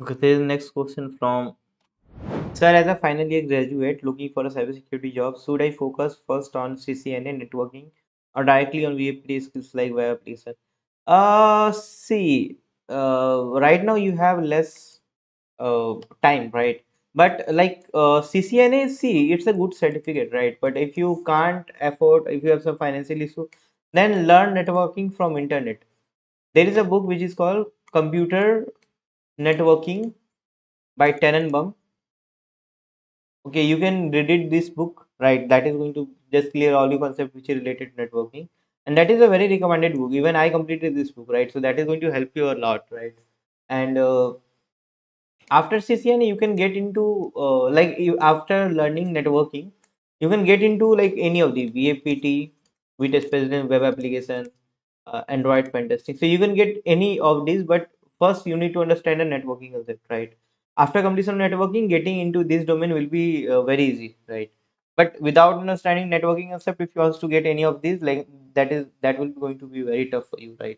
Okay, there is next question from Sir. As a final year graduate looking for a cybersecurity job, should I focus first on CCNA networking or directly on VAPT skills like web application? See, right now you have less time, right? But like CCNA, see, it's a good certificate, right? But if you can't afford, if you have some financial issue, then learn networking from internet. There is a book which is called Computer Networking by Tenenbaum. Okay, you can read it this book, right? That is going to just clear all the concepts which are related to networking, and that is a very recommended book. Even I completed this book, right? So that is going to help you a lot, right? And after CCNA, you can get into like you after learning networking, you can get into like any of the VAPT, VTest President Web Application, Android Pentesting. So you can get any of these, but first you need to understand the networking concept, right? After completion of networking, getting into this domain will be very easy, right? But without understanding networking concept, if you want to get any of these, like that will be going to be very tough for you, right?